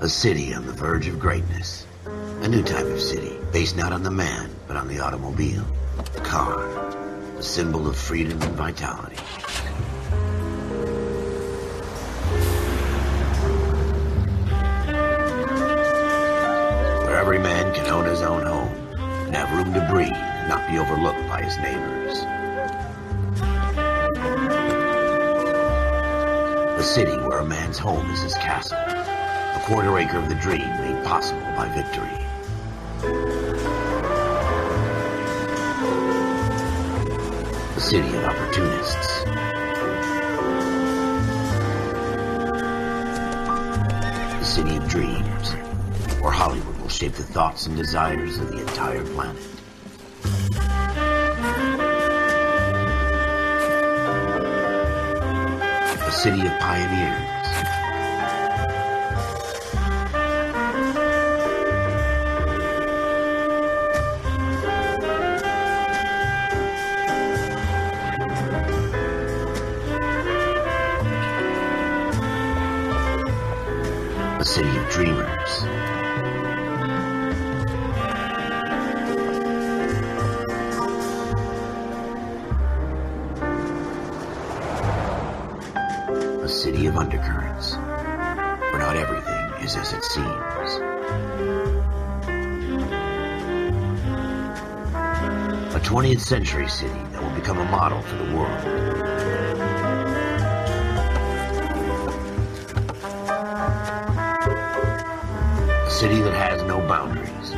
A city on the verge of greatness. A new type of city, based not on the man, but on the automobile. The car. A symbol of freedom and vitality. Where every man can own his own home, and have room to breathe, and not be overlooked by his neighbors. A city where a man's home is his castle. A quarter acre of the dream made possible by victory. A city of opportunists. A city of dreams, where Hollywood will shape the thoughts and desires of the entire planet. A city of pioneers. A city of dreamers. A city of undercurrents, where not everything is as it seems. A 20th century city that will become a model for the world. A city that has no boundaries,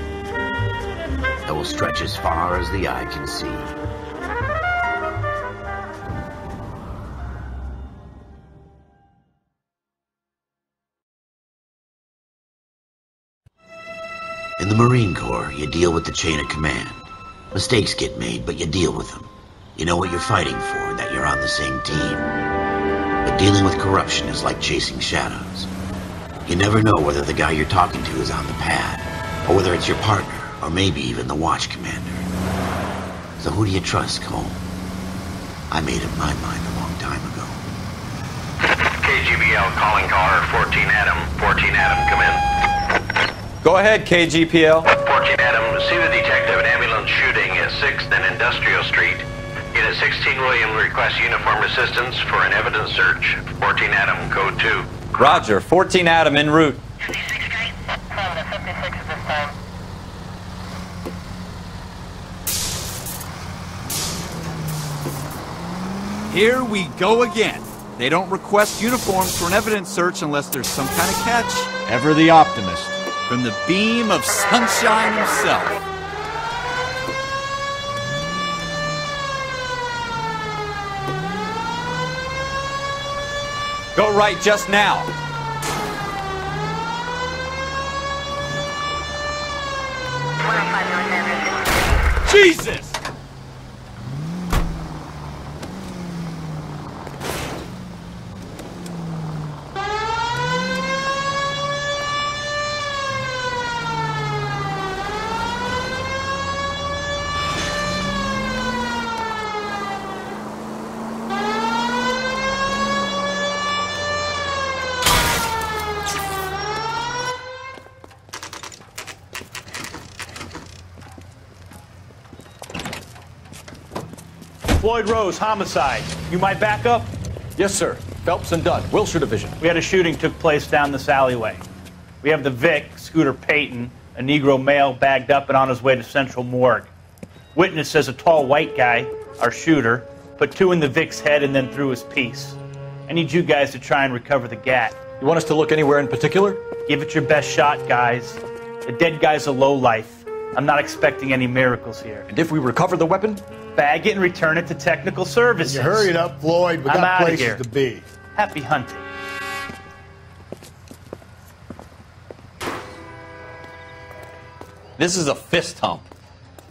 that will stretch as far as the eye can see. In the Marine Corps, you deal with the chain of command. Mistakes get made, but you deal with them. You know what you're fighting for, and that you're on the same team. But dealing with corruption is like chasing shadows. You never know whether the guy you're talking to is on the pad, or whether it's your partner, or maybe even the watch commander. So who do you trust, Cole? I made up my mind a long time ago. KGBL calling caller 14 Adam. 14 Adam, come in. Go ahead, KGPL. 14 Adam, see the detective at ambulance shooting at 6th and Industrial Street. Unit 16 William requests uniformed assistance for an evidence search. 14 Adam, code 2. Roger, 14 Adam en route. 56 Street. 7 to 56 at this time. Here we go again. They don't request uniforms for an evidence search unless there's some kind of catch. Ever the optimist. From the beam of sunshine himself. Go right just now. Jesus! Floyd Rose, homicide. You might back up? Yes, sir. Phelps and Dunn, Wilshire Division. We had a shooting took place down this alleyway. We have the Vic, Scooter Payton, a Negro male bagged up and on his way to Central Morgue. Witness says a tall white guy, our shooter, put 2 in the Vic's head and then threw his piece. I need you guys to try and recover the gat. You want us to look anywhere in particular? Give it your best shot, guys. The dead guy's a lowlife. I'm not expecting any miracles here. And if we recover the weapon? Bag it and return it to technical services. You hurry it up, Floyd. We I'm got outta places here. to be. Happy hunting. This is a fist hump.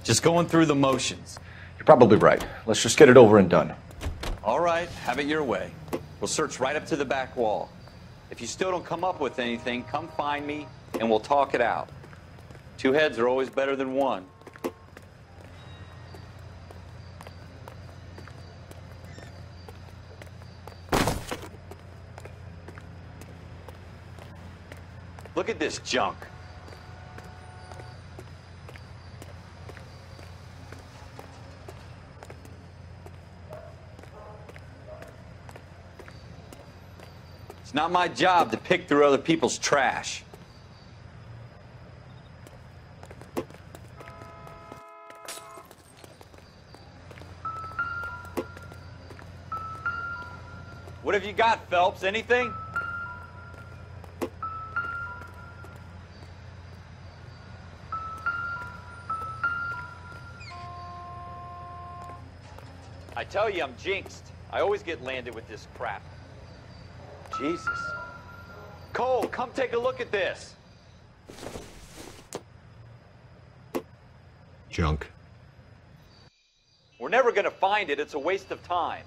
Just going through the motions. You're probably right. Let's just get it over and done. All right, have it your way. We'll search right up to the back wall. If you still don't come up with anything, come find me and we'll talk it out. 2 heads are always better than 1. Look at this junk. It's not my job to pick through other people's trash. What have you got, Phelps? Anything? I tell you, I'm jinxed. I always get landed with this crap. Jesus. Cole, come take a look at this. Junk. We're never gonna find it. It's a waste of time.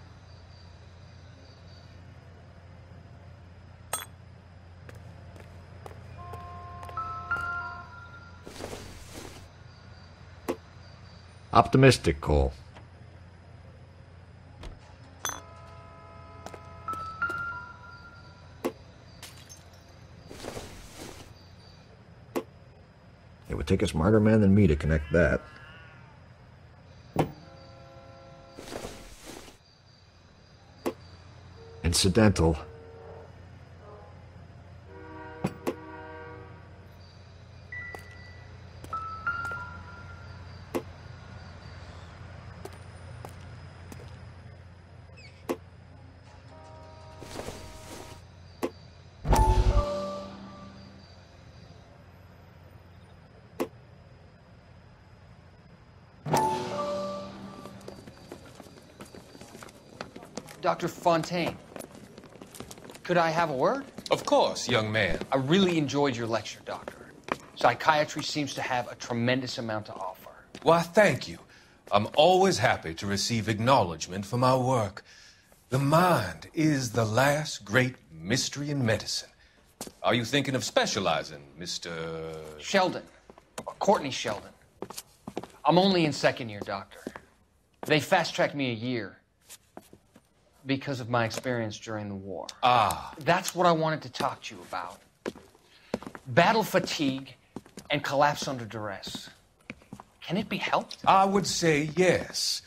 Optimistic, Cole. It would take a smarter man than me to connect that. Incidental. Dr. Fontaine, could I have a word? Of course, young man. I really enjoyed your lecture, Doctor. Psychiatry seems to have a tremendous amount to offer. Why, thank you. I'm always happy to receive acknowledgement for my work. The mind is the last great mystery in medicine. Are you thinking of specializing, Mr. Sheldon, or Courtney Sheldon. I'm only in second year, Doctor. They fast-tracked me a year because of my experience during the war. Ah. That's what I wanted to talk to you about. Battle fatigue and collapse under duress. Can it be helped? I would say yes,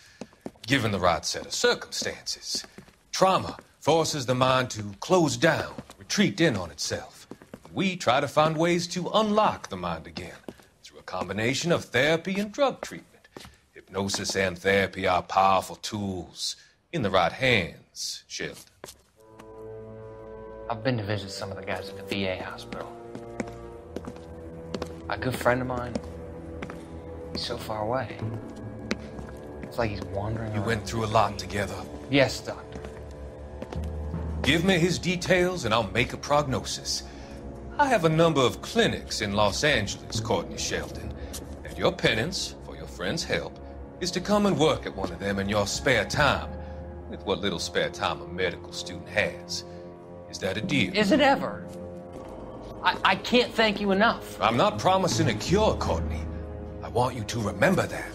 given the right set of circumstances. Trauma forces the mind to close down, retreat in on itself. We try to find ways to unlock the mind again through a combination of therapy and drug treatment. Hypnosis and therapy are powerful tools in the right hands, Sheldon. I've been to visit some of the guys at the VA hospital. A good friend of mine, he's so far away. It's like he's wandering You around. went through a lot together. Yes, Doctor. Give me his details and I'll make a prognosis. I have a number of clinics in Los Angeles, Courtney Sheldon, and your penance for your friend's help is to come and work at one of them in your spare time, with what little spare time a medical student has. Is that a deal? Is it ever? I can't thank you enough. I'm not promising a cure, Courtney. I want you to remember that.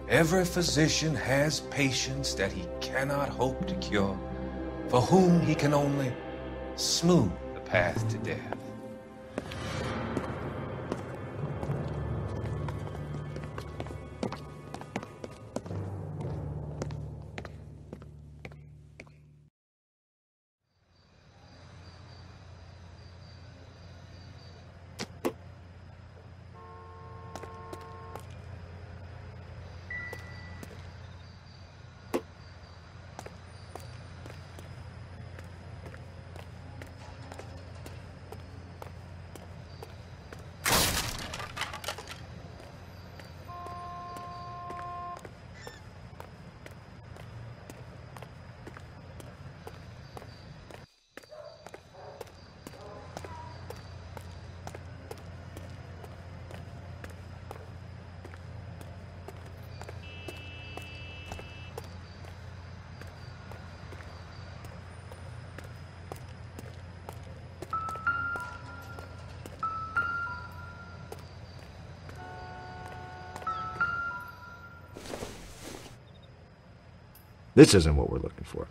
Every physician has patients that he cannot hope to cure, for whom he can only smooth the path to death. This isn't what we're looking for.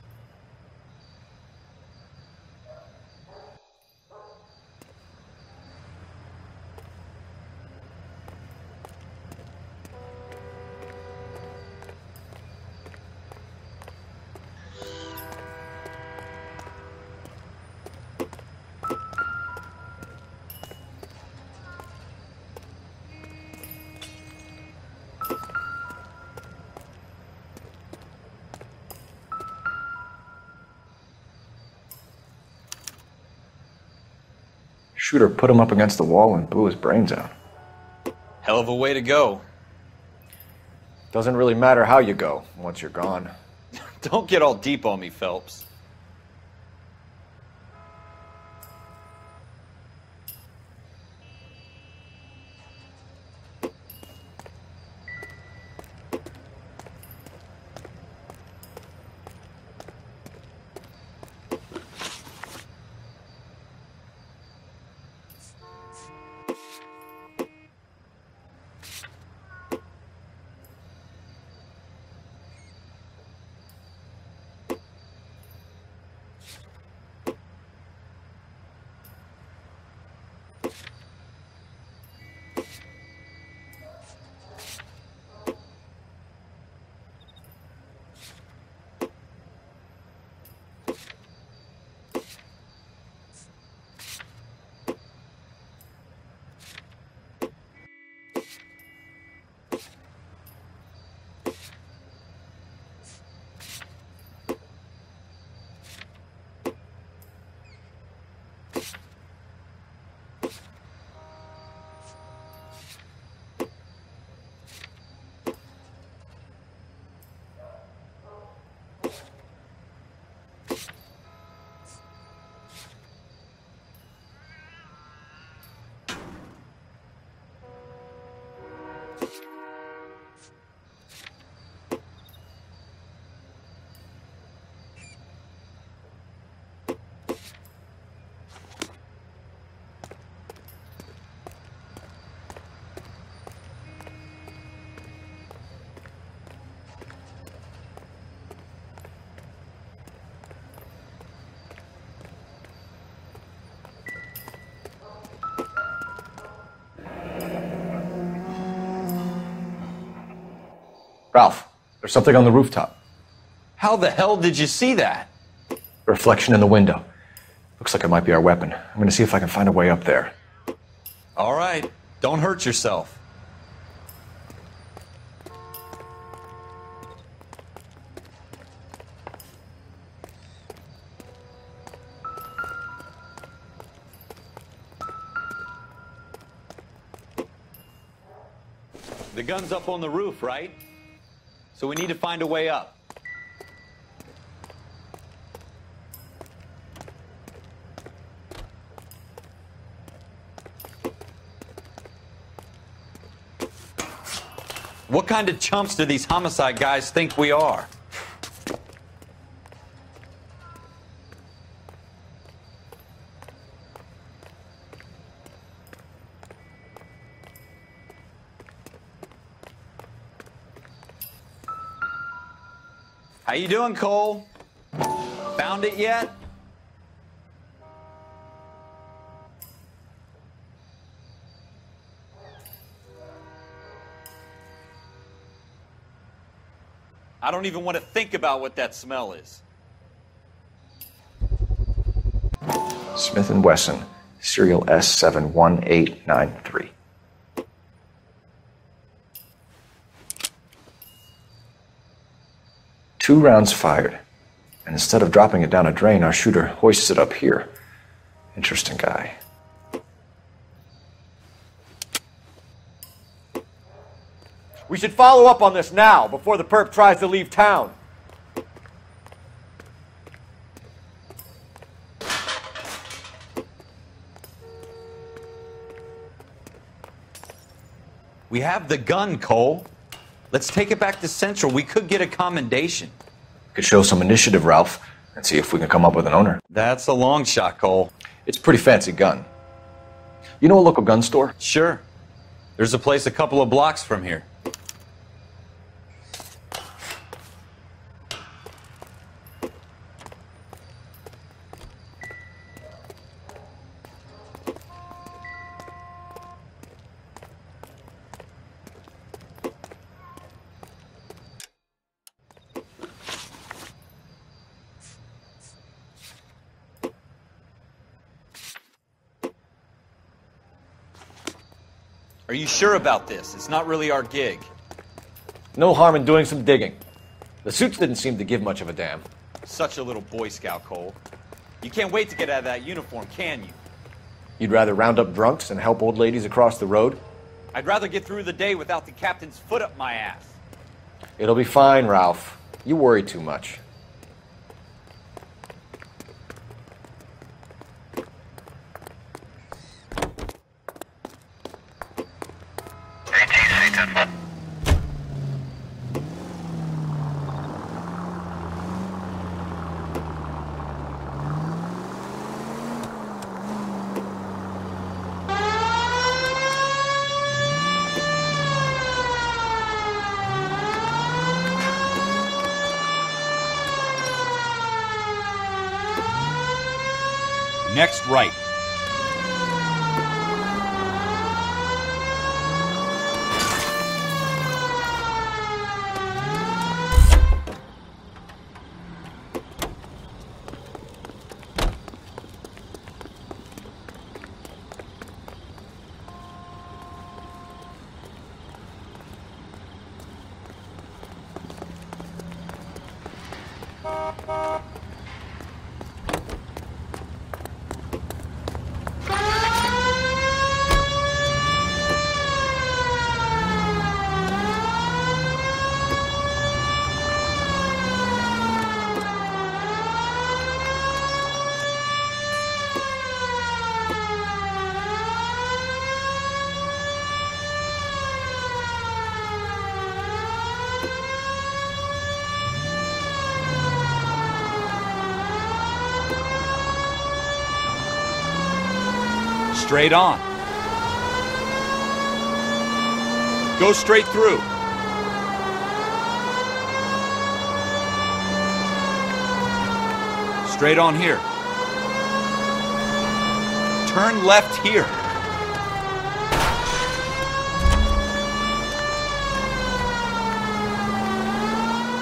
Shooter put him up against the wall and blew his brains out. Hell of a way to go. Doesn't really matter how you go once you're gone. Don't get all deep on me, Phelps. Ralph, there's something on the rooftop. How the hell did you see that? Reflection in the window. Looks like it might be our weapon. I'm gonna see if I can find a way up there. All right, don't hurt yourself. The gun's up on the roof, right? So we need to find a way up. What kind of chumps do these homicide guys think we are? How you doing, Cole? Found it yet? I don't even want to think about what that smell is. Smith & Wesson, serial S71893. Two rounds fired, and instead of dropping it down a drain, our shooter hoists it up here. Interesting guy. We should follow up on this now, before the perp tries to leave town. We have the gun, Cole. Let's take it back to Central. We could get a commendation. Could show some initiative, Ralph, and see if we can come up with an owner. That's a long shot, Cole. It's a pretty fancy gun. You know a local gun store? Sure. There's a place a couple of blocks from here. Are you sure about this? It's not really our gig. No harm in doing some digging. The suits didn't seem to give much of a damn. Such a little Boy Scout, Cole. You can't wait to get out of that uniform, can you? You'd rather round up drunks and help old ladies across the road? I'd rather get through the day without the captain's foot up my ass. It'll be fine, Ralph. You worry too much. ATC 10-4. Next right. Straight on. Go straight through. Straight on here. Turn left here.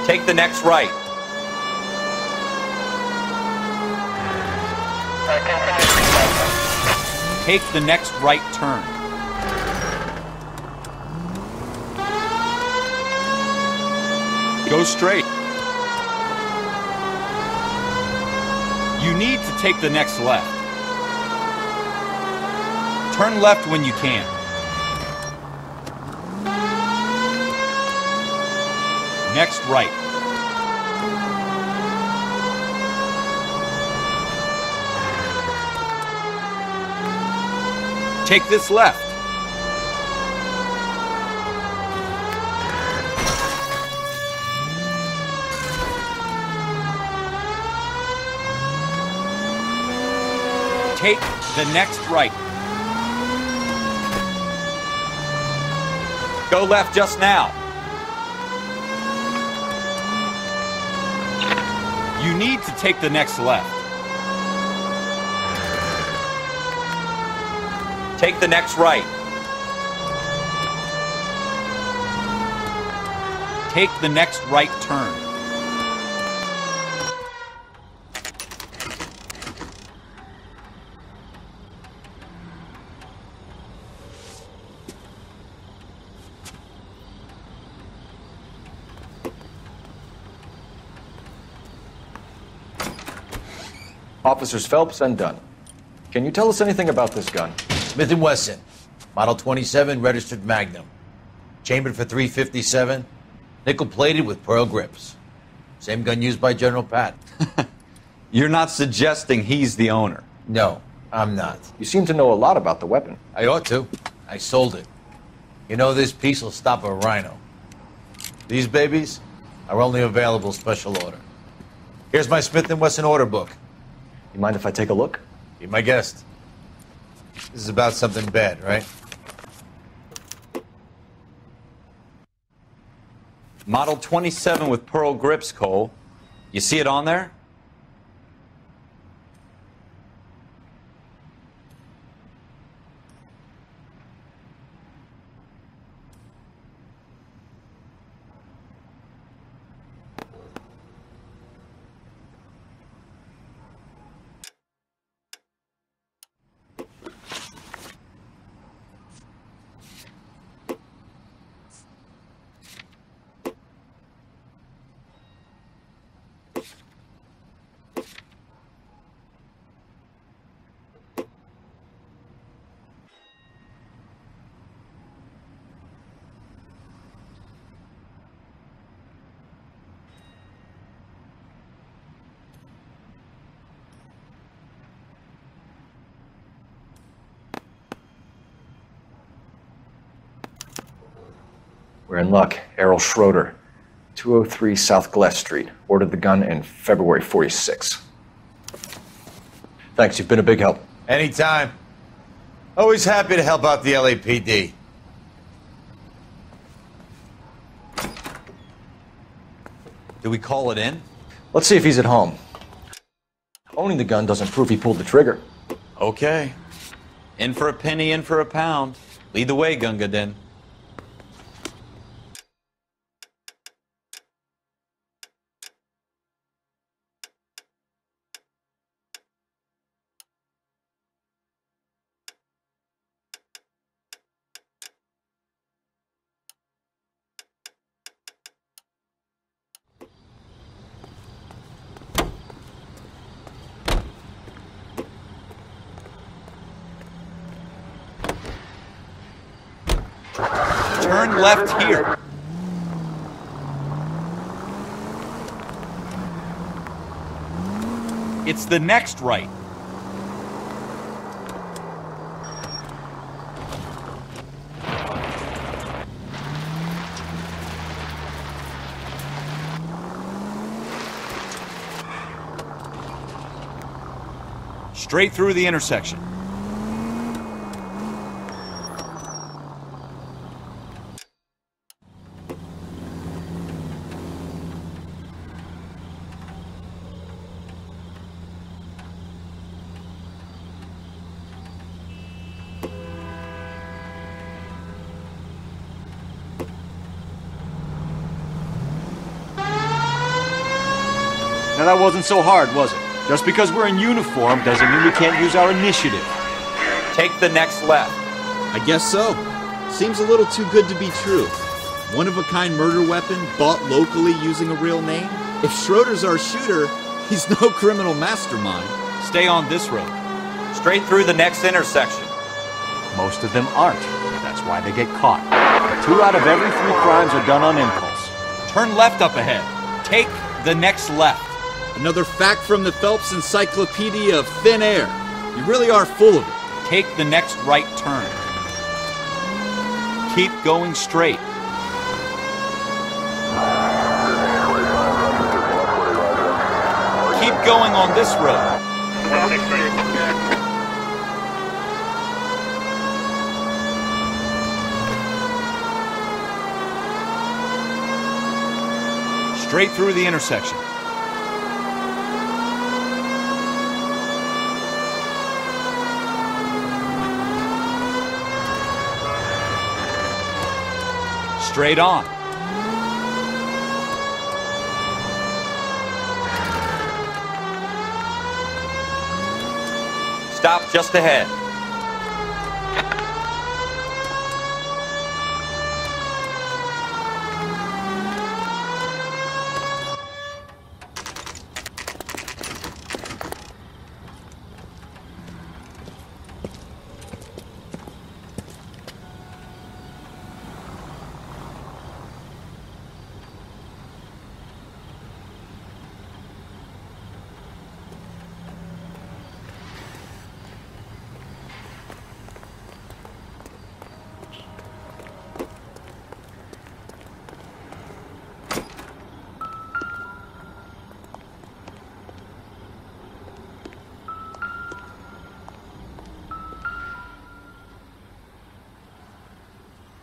Take the next right. Take the next right turn. Go straight. You need to take the next left. Turn left when you can. Next right. Take this left. Take the next right. Go left just now. You need to take the next left. Take the next right. Take the next right turn. Officers Phelps and Dunn. Can you tell us anything about this gun? Smith & Wesson, Model 27, registered Magnum. Chambered for .357, nickel-plated with pearl grips. Same gun used by General Pat. You're not suggesting he's the owner? No, I'm not. You seem to know a lot about the weapon. I ought to. I sold it. You know, this piece will stop a rhino. These babies are only available special order. Here's my Smith & Wesson order book. You mind if I take a look? Be my guest. This is about something bad, right? Model 27 with pearl grips, Cole. You see it on there? We're in luck. Errol Schroeder, 203 South Glass Street. Ordered the gun in February 46. Thanks, you've been a big help. Anytime. Always happy to help out the LAPD. Do we call it in? Let's see if he's at home. Owning the gun doesn't prove he pulled the trigger. Okay. In for a penny, in for a pound. Lead the way, Gunga Din. Turn left here. It's the next right. Straight through the intersection. Now that wasn't so hard, was it? Just because we're in uniform doesn't mean we can't use our initiative. Take the next left. I guess so. Seems a little too good to be true. One-of-a-kind murder weapon bought locally using a real name? If Schroeder's our shooter, he's no criminal mastermind. Stay on this road. Straight through the next intersection. Most of them aren't. That's why they get caught. 2 out of every 3 crimes are done on impulse. Turn left up ahead. Take the next left. Another fact from the Phelps Encyclopedia of Thin Air. You really are full of it. Take the next right turn. Keep going straight. Keep going on this road. Straight through the intersection. Straight on. Stop just ahead.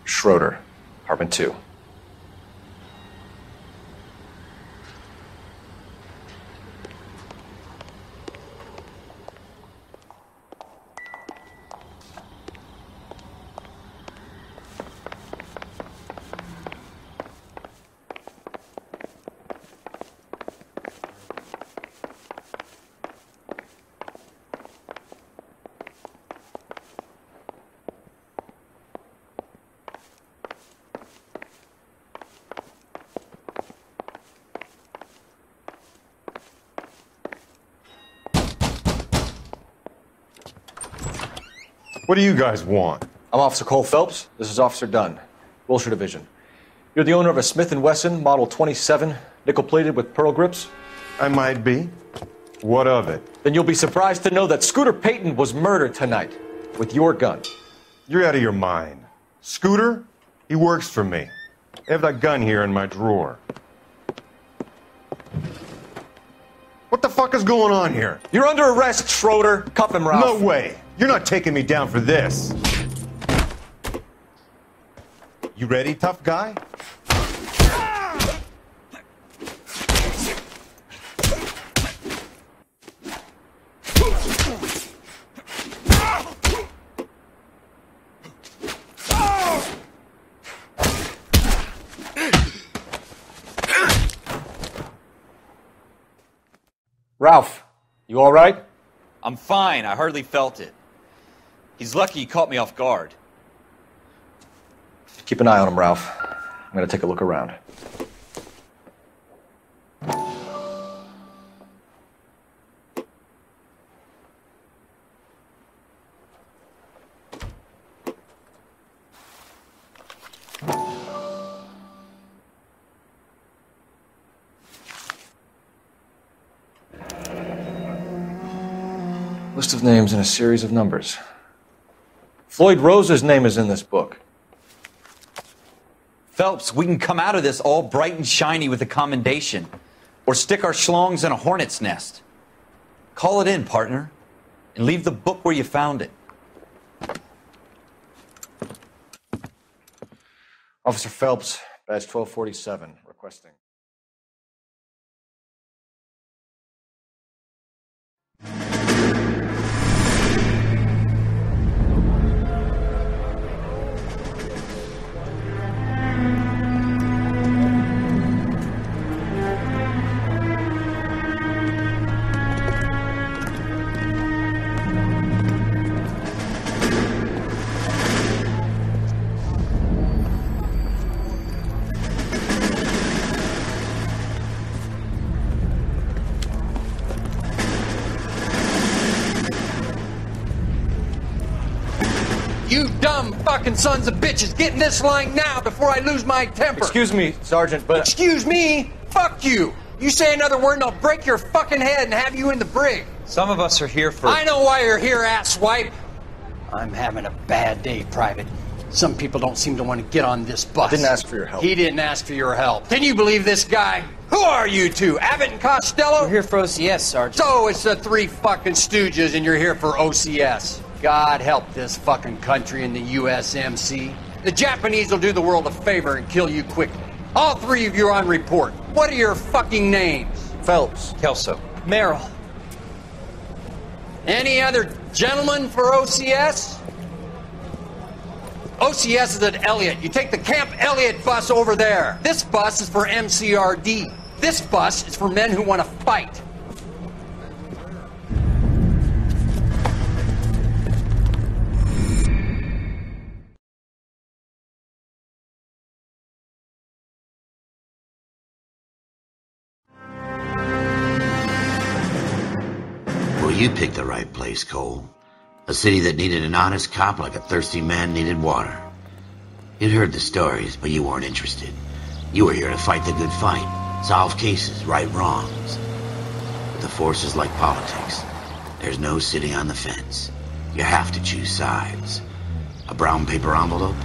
Schroeder, apartment 2. What do you guys want? I'm Officer Cole Phelps. This is Officer Dunn, Wilshire Division. You're the owner of a Smith & Wesson Model 27, nickel-plated with pearl grips? I might be. What of it? Then you'll be surprised to know that Scooter Payton was murdered tonight with your gun. You're out of your mind. Scooter? He works for me. I have that gun here in my drawer. What the fuck is going on here? You're under arrest, Schroeder. Cuff him, Ralph. No way. You're not taking me down for this. You ready, tough guy? Ralph, you all right? I'm fine. I hardly felt it. He's lucky he caught me off guard. Keep an eye on him, Ralph. I'm going to take a look around. List of names and a series of numbers. Floyd Rose's name is in this book. Phelps, we can come out of this all bright and shiny with a commendation. Or stick our schlongs in a hornet's nest. Call it in, partner. And leave the book where you found it. Officer Phelps, badge 1247, requesting. You dumb fucking sons of bitches, get in this line now before I lose my temper. Excuse me, Sergeant, but... Excuse me? Fuck you. You say another word and I'll break your fucking head and have you in the brig. Some of us are here for... I know why you're here, asswipe. I'm having a bad day, Private. Some people don't seem to want to get on this bus. I didn't ask for your help. He didn't ask for your help. Can you believe this guy? Who are you two? Abbott and Costello? We're here for OCS, Sergeant. So it's the three fucking stooges and you're here for OCS. God help this fucking country and the USMC. The Japanese will do the world a favor and kill you quickly. All three of you are on report. What are your fucking names? Phelps. Kelso. Merrill. Any other gentlemen for OCS? OCS is at Elliott. You take the Camp Elliott bus over there. This bus is for MCRD. This bus is for men who want to fight. Well, you picked the right place, Cole. A city that needed an honest cop like a thirsty man needed water. You'd heard the stories, but you weren't interested. You were here to fight the good fight, solve cases, right wrongs. But the force is like politics. There's no sitting on the fence. You have to choose sides. A brown paper envelope,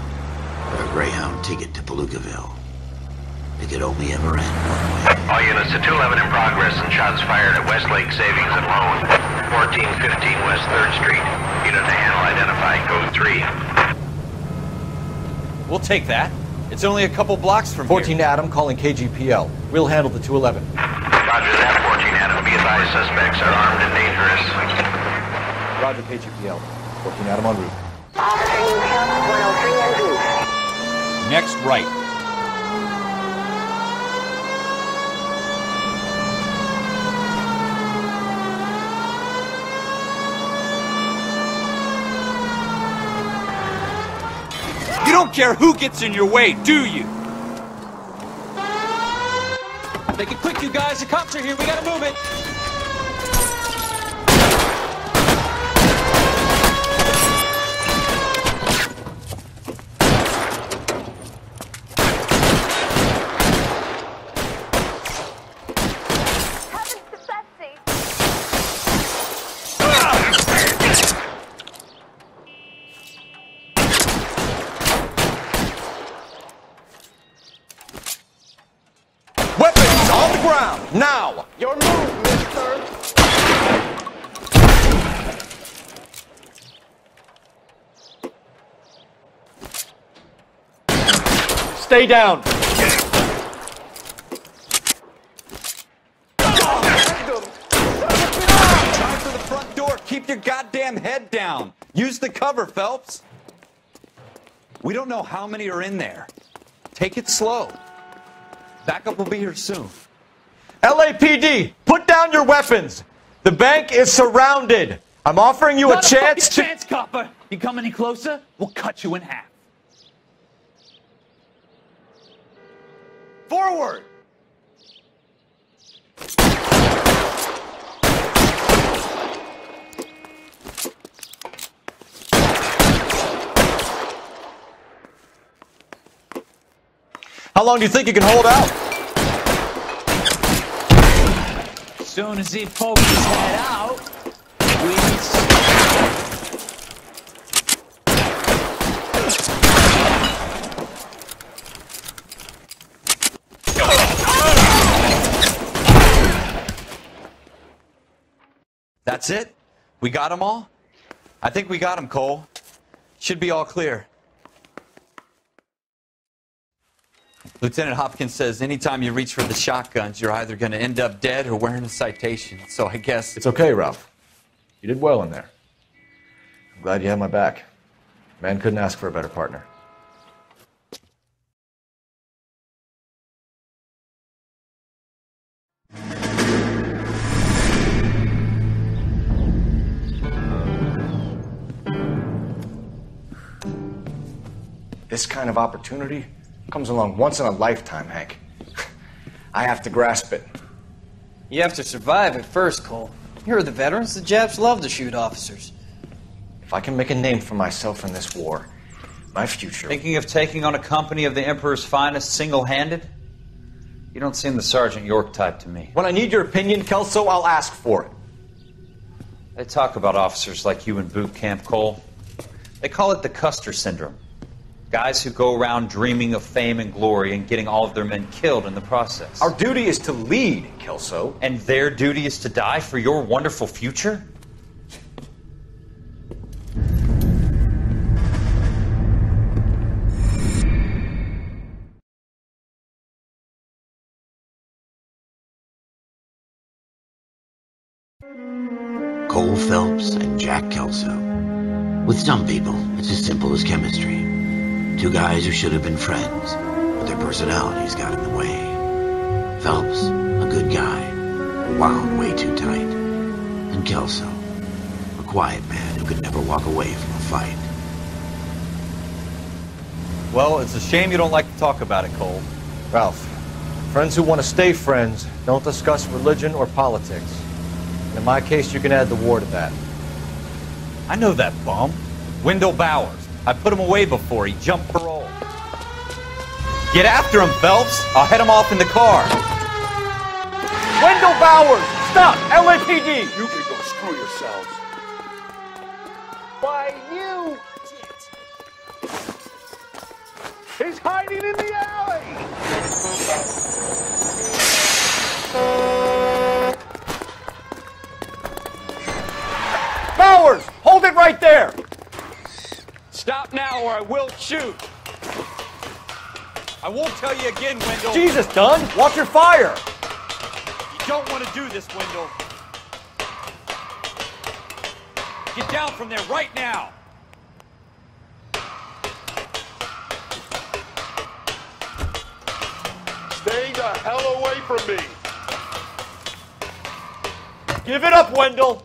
or a Greyhound ticket to Palookaville. It could only ever end one way. All units to 211 in progress and shots fired at Westlake Savings and Loan, 1415 West 3rd Street. Unit to handle identified, code 3. We'll take that. It's only a couple blocks from 14 here. Adam calling KGPL. We'll handle the 211. Roger that, 14 Adam. Be advised, suspects are armed and dangerous. Roger, KGPL. 14 Adam en route. Officer Newcamp, 103 en route. Next right. You don't care who gets in your way, do you? Make it quick, you guys. The cops are here. We gotta move it. stay down. Time for the front door. Keep your goddamn head down. Use the cover, Phelps. We don't know how many are in there. Take it slow. Backup will be here soon. LAPD, put down your weapons. The bank is surrounded. I'm offering you a chance to... chance, copper. You come any closer, we'll cut you in half. Forward! How long do you think you can hold out? As soon as he pokes his head out, we... That's it? We got them all? I think we got them, Cole. Should be all clear. Lieutenant Hopkins says anytime you reach for the shotguns, you're either going to end up dead or wearing a citation. So I guess... It's okay, Ralph. You did well in there. I'm glad you had my back. Man couldn't ask for a better partner. This kind of opportunity comes along once in a lifetime, Hank. I have to grasp it. You have to survive it first, Cole. You're the veterans. The Japs love to shoot officers. If I can make a name for myself in this war, my future... Thinking of taking on a company of the Emperor's finest single-handed? You don't seem the Sergeant York type to me. When I need your opinion, Kelso, I'll ask for it. They talk about officers like you in boot camp, Cole. They call it the Custer syndrome. Guys who go around dreaming of fame and glory and getting all of their men killed in the process. Our duty is to lead, Kelso. And their duty is to die for your wonderful future? Cole Phelps and Jack Kelso. With some people, it's as simple as chemistry. Two guys who should have been friends, but their personalities got in the way. Phelps, a good guy, wound way too tight. And Kelso, a quiet man who could never walk away from a fight. Well, it's a shame you don't like to talk about it, Cole. Ralph, friends who want to stay friends don't discuss religion or politics. And in my case, you can add the war to that. I know that bum. Wendell Bowers. I put him away before. He jumped parole. Get after him, Phelps. I'll head him off in the car. Wendell Bowers! Stop! LAPD! You can go screw yourselves. Why, you... He's hiding in the alley! Bowers! Hold it right there! Stop now or I will shoot. I won't tell you again, Wendell. Jesus, Dunn! Watch your fire! You don't want to do this, Wendell. Get down from there right now. Stay the hell away from me! Give it up, Wendell!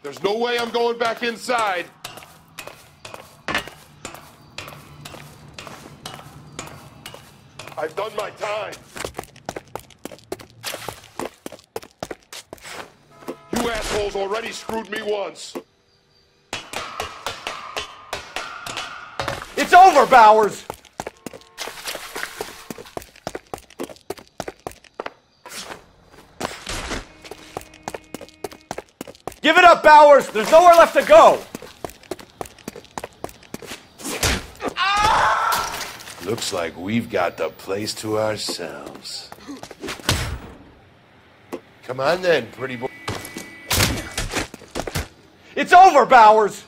There's no way I'm going back inside. I've done my time. You assholes already screwed me once. It's over, Bowers! Give it up, Bowers! There's nowhere left to go! Looks like we've got the place to ourselves. Come on then, pretty boy. It's over, Bowers!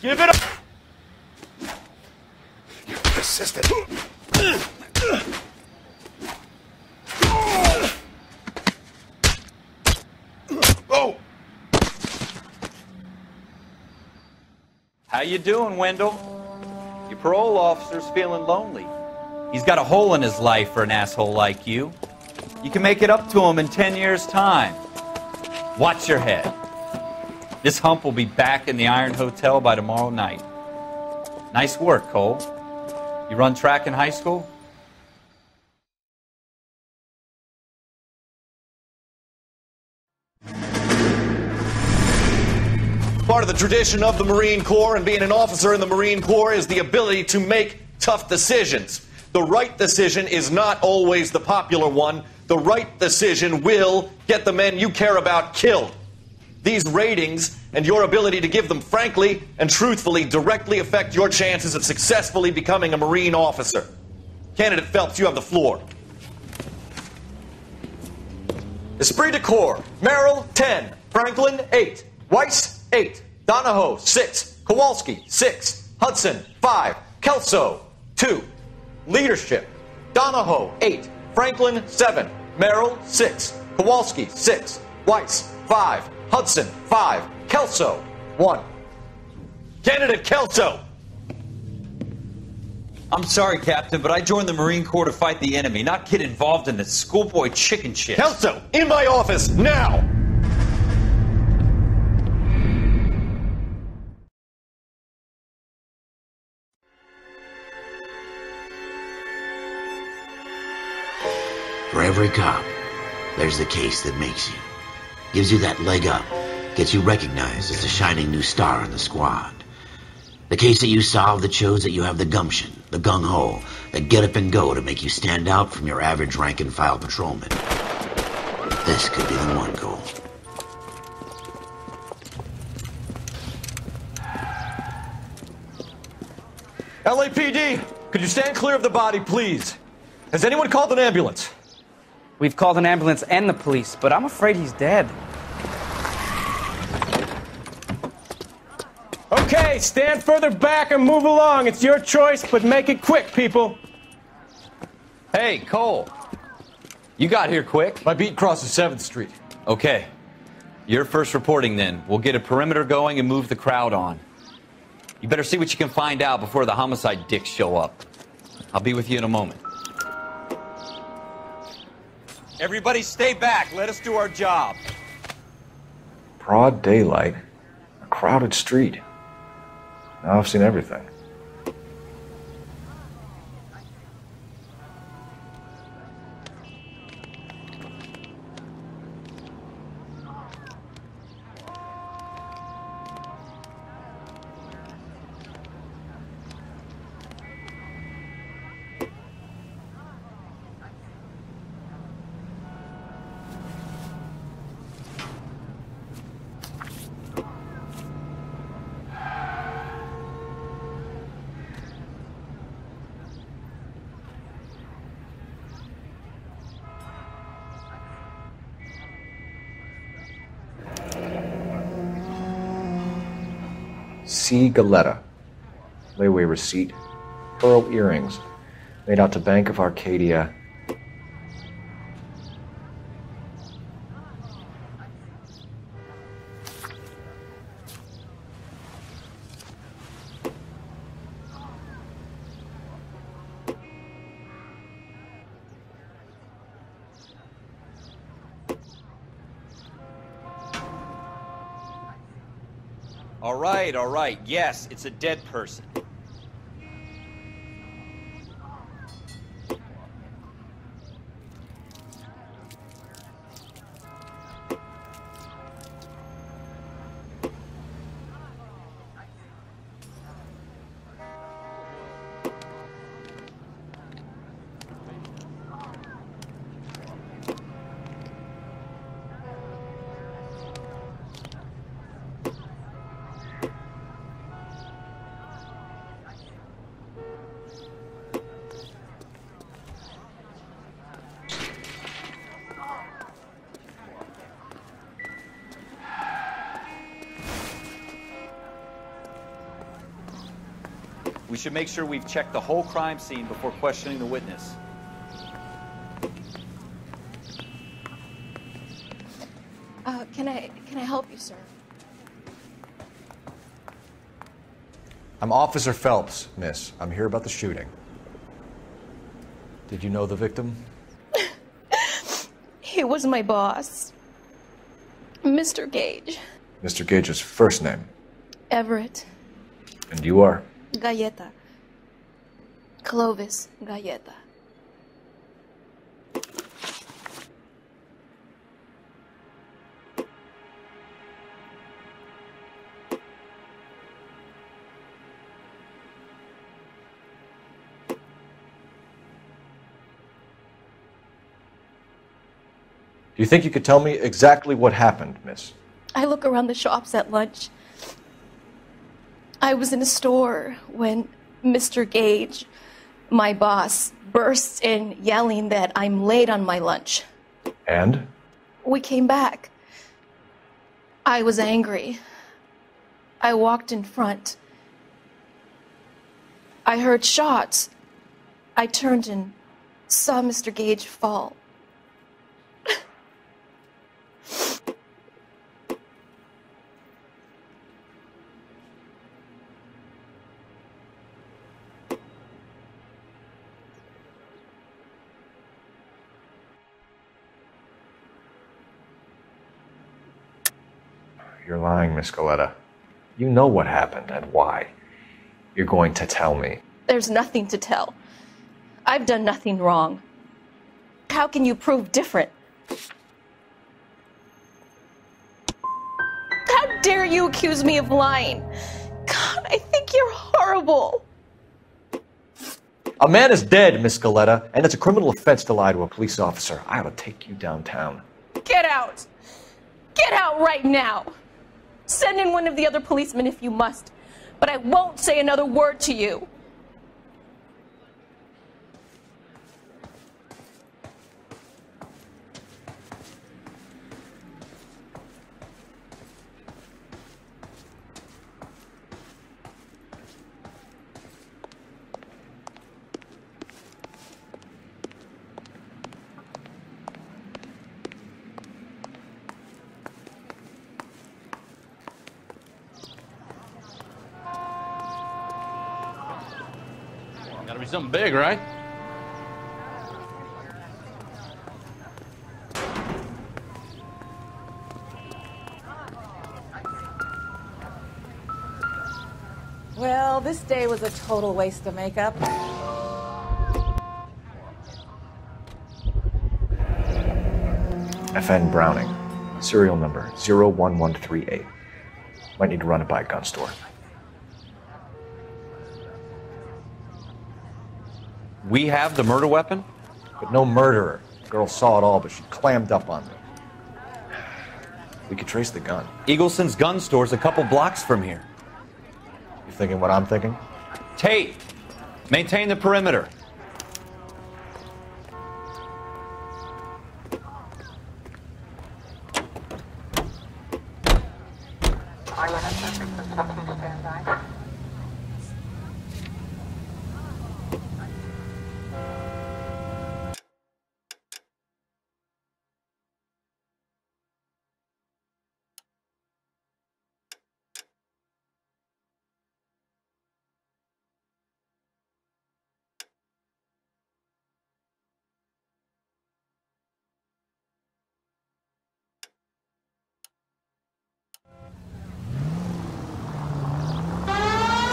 Give it up! You're persistent. Oh! How you doing, Wendell? Your parole officer's feeling lonely. He's got a hole in his life for an asshole like you. You can make it up to him in 10 years' time. Watch your head. This hump will be back in the Iron Hotel by tomorrow night. Nice work, Cole. You run track in high school? Part of the tradition of the Marine Corps and being an officer in the Marine Corps is the ability to make tough decisions. The right decision is not always the popular one. The right decision will get the men you care about killed. These ratings and your ability to give them frankly and truthfully directly affect your chances of successfully becoming a Marine officer. Candidate Phelps, you have the floor. Esprit de Corps, Merrill, 10. Franklin, 8. Weiss, 8. Donahoe, 6. Kowalski, 6. Hudson, 5. Kelso, 2. Leadership, Donahoe, 8. Franklin, 7. Merrill, 6. Kowalski, 6. Weiss, 5. Hudson, 5. Kelso, 1. Candidate Kelso! I'm sorry, Captain, but I joined the Marine Corps to fight the enemy, not get involved in this schoolboy chicken shit. Kelso, in my office, now! For every cop, there's the case that makes you. Gives you that leg up. Gets you recognized as the shining new star in the squad. The case that you solve that shows that you have the gumption, the gung-ho, the get up and go to make you stand out from your average rank-and-file patrolman. This could be the one, Cole. LAPD, could you stand clear of the body, please? Has anyone called an ambulance? We've called an ambulance and the police, but I'm afraid he's dead. Okay, stand further back and move along. It's your choice, but make it quick, people. Hey, Cole. You got here quick. My beat crosses 7th Street. Okay. You're first reporting then. We'll get a perimeter going and move the crowd on. You better see what you can find out before the homicide dicks show up. I'll be with you in a moment. Everybody stay back. Let us do our job. Broad daylight, a crowded street. Now I've seen everything. C. Galetta. Layaway receipt. Pearl earrings. Made out to Bank of Arcadia. All right. Yes, it's a dead person. We should make sure we've checked the whole crime scene before questioning the witness. Can I help you, sir? I'm Officer Phelps, miss. I'm here about the shooting. Did you know the victim? He was my boss, Mr. Gage. Mr. Gage's first name. Everett. And you are? Galleta. Clovis Galleta. Do you think you could tell me exactly what happened, miss? I look around the shops at lunch. I was in a store when Mr. Gage, my boss, bursts in yelling that I'm late on my lunch. And? We came back. I was angry. I walked in front. I heard shots. I turned and saw Mr. Gage fall. You're lying, Miss Galleta. You know what happened and why. You're going to tell me. There's nothing to tell. I've done nothing wrong. How can you prove different? How dare you accuse me of lying? God, I think you're horrible. A man is dead, Miss Galleta, and it's a criminal offense to lie to a police officer. I ought to take you downtown. Get out! Get out right now! Send in one of the other policemen if you must, but I won't say another word to you. Gotta be something big, right? Well, this day was a total waste of makeup. FN Browning, serial number 01138. Might need to run it by a gun store. We have the murder weapon? But no murderer. The girl saw it all, but she clammed up on me. We could trace the gun. Eagleson's gun store's a couple blocks from here. You thinking what I'm thinking? Tate, maintain the perimeter.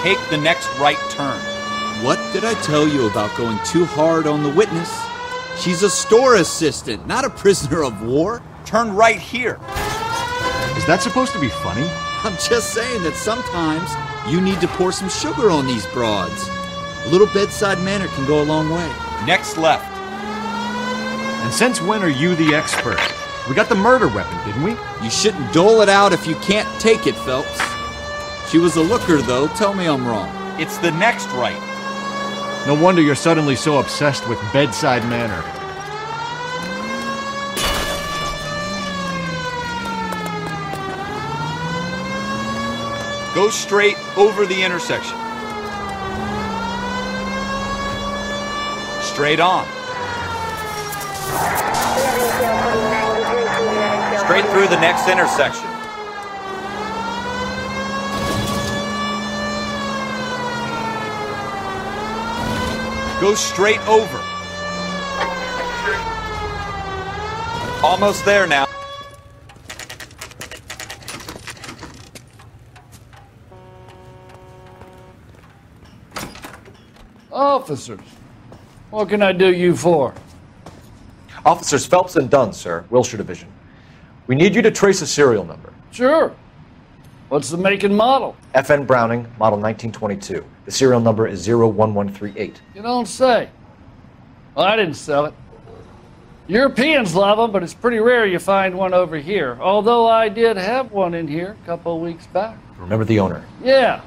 Take the next right turn. What did I tell you about going too hard on the witness? She's a store assistant, not a prisoner of war. Turn right here. Is that supposed to be funny? I'm just saying that sometimes you need to pour some sugar on these broads. A little bedside manner can go a long way. Next left. And since when are you the expert? We got the murder weapon, didn't we? You shouldn't dole it out if you can't take it, Phelps. She was a looker, though. Tell me I'm wrong. It's the next right. No wonder you're suddenly so obsessed with bedside manner. Go straight over the intersection. Straight on. Straight through the next intersection. Go straight over. Almost there now. Officers, what can I do you for? Officers Phelps and Dunn, sir, Wilshire Division. We need you to trace a serial number. Sure. What's the make and model? FN Browning, model 1922. The serial number is 01138. You don't say. Well, I didn't sell it. Europeans love them, but it's pretty rare you find one over here. Although I did have one in here a couple of weeks back. Remember the owner? Yeah.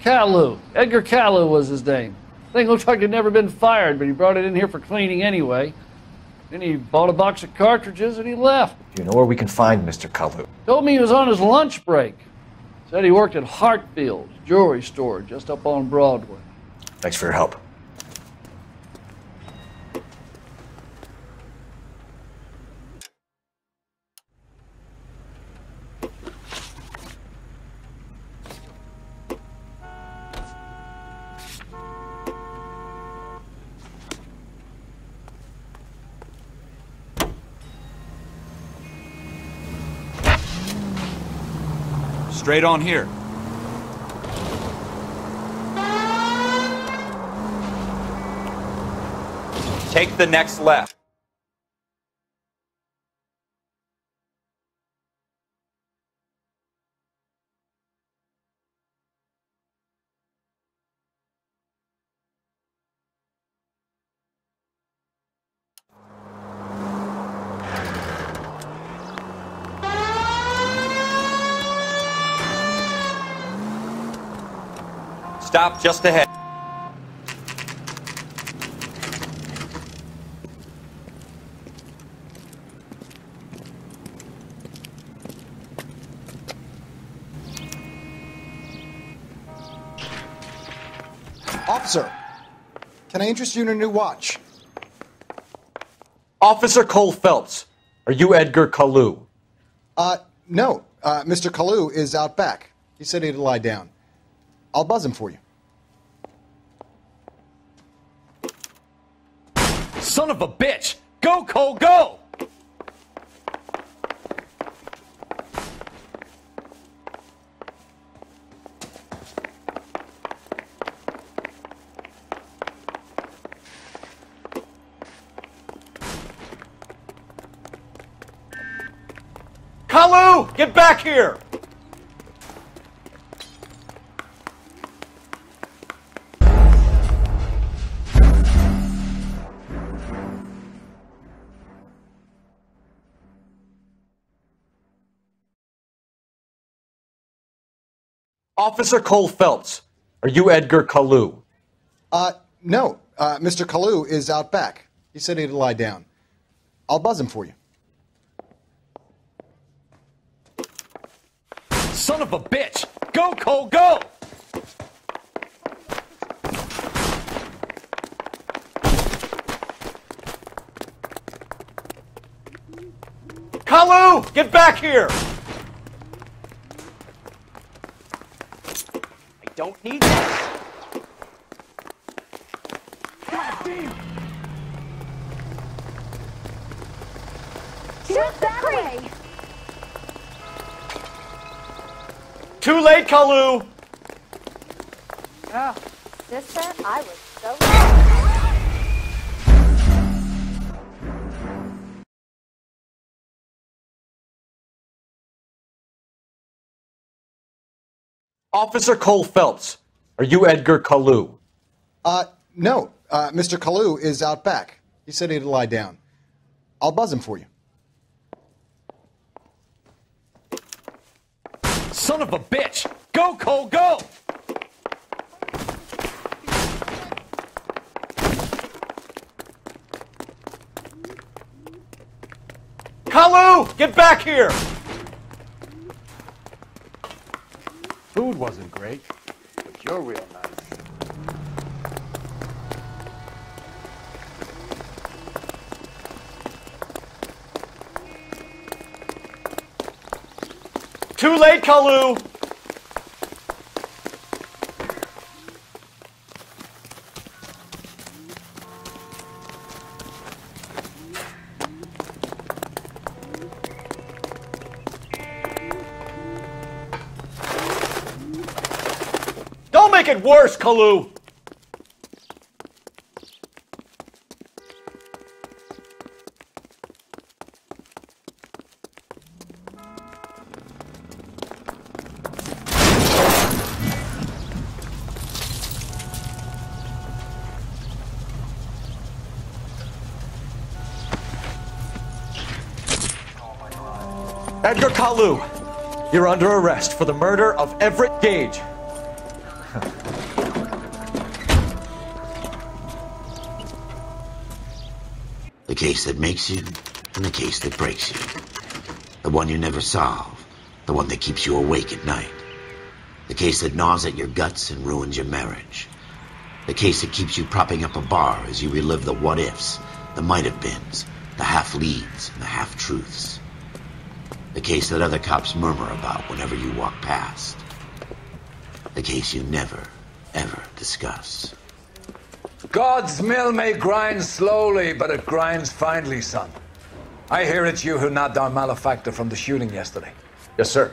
Kalu. Edgar Kalu was his name. Thing looked like he'd never been fired, but he brought it in here for cleaning anyway. Then he bought a box of cartridges and he left. Do you know where we can find Mr. Kalu? Told me he was on his lunch break. Said he worked at Hartfield's jewelry store just up on Broadway. Thanks for your help. Straight on here. Take the next left. Stop just ahead. Officer, can I interest you in a new watch? Officer Cole Phelps, are you Edgar Kalu? No. Mr. Kalu is out back. He said he'd lie down. I'll buzz him for you. Son of a bitch! Go, Cole, go! Kalu, get back here! Officer Cole Phelps, are you Edgar Kalu? No. Mr. Kalu is out back. He said he'd lie down. I'll buzz him for you. Son of a bitch! Go, Cole, go! Kalu, get back here! Don't need that. Shoot that way! Too late, Kalu! Oh, sister, I was so... Officer Cole Phelps, are you Edgar Kalu? No. Mr. Kalu is out back. He said he'd lie down. I'll buzz him for you. Son of a bitch! Go, Cole, go! Kalu, get back here! Food wasn't great, but you're real nice. Too late, Kalu! Don't make it worse, Kalu! Edgar Kalu, you're under arrest for the murder of Everett Gage. The case that makes you and the case that breaks you. The one you never solve. The one that keeps you awake at night. The case that gnaws at your guts and ruins your marriage. The case that keeps you propping up a bar as you relive the what-ifs, the might-have-beens, the half-leads, and the half-truths. The case that other cops murmur about whenever you walk past. The case you never, ever discuss. God's mill may grind slowly, but it grinds finely, son. I hear it's you who nabbed our malefactor from the shooting yesterday. Yes, sir.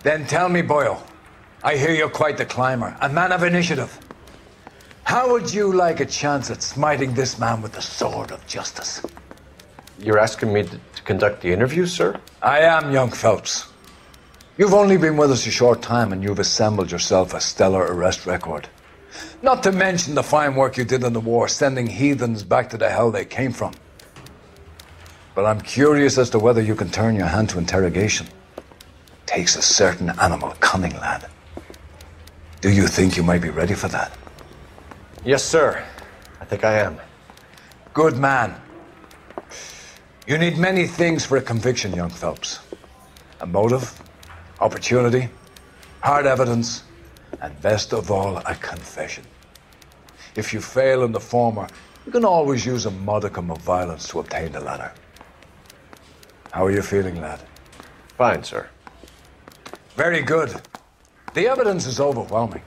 Then tell me, Boyle, I hear you're quite the climber, a man of initiative. How would you like a chance at smiting this man with the sword of justice? You're asking me to conduct the interview, sir? I am, young Phelps. You've only been with us a short time and you've assembled yourself a stellar arrest record. Not to mention the fine work you did in the war, sending heathens back to the hell they came from. But I'm curious as to whether you can turn your hand to interrogation. Takes a certain animal cunning, lad. Do you think you might be ready for that? Yes, sir. I think I am. Good man. You need many things for a conviction, young Phelps. A motive, opportunity, hard evidence, and best of all, a confession. If you fail in the former, you can always use a modicum of violence to obtain the latter. How are you feeling, lad? Fine, sir. Very good. The evidence is overwhelming.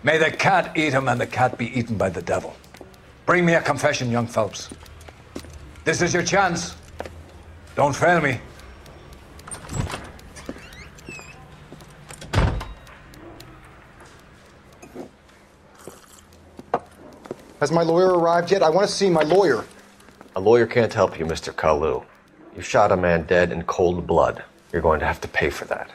May the cat eat him and the cat be eaten by the devil. Bring me a confession, young Phelps. This is your chance. Don't fail me. Has my lawyer arrived yet? I want to see my lawyer. A lawyer can't help you, Mr. Kalu. You shot a man dead in cold blood. You're going to have to pay for that.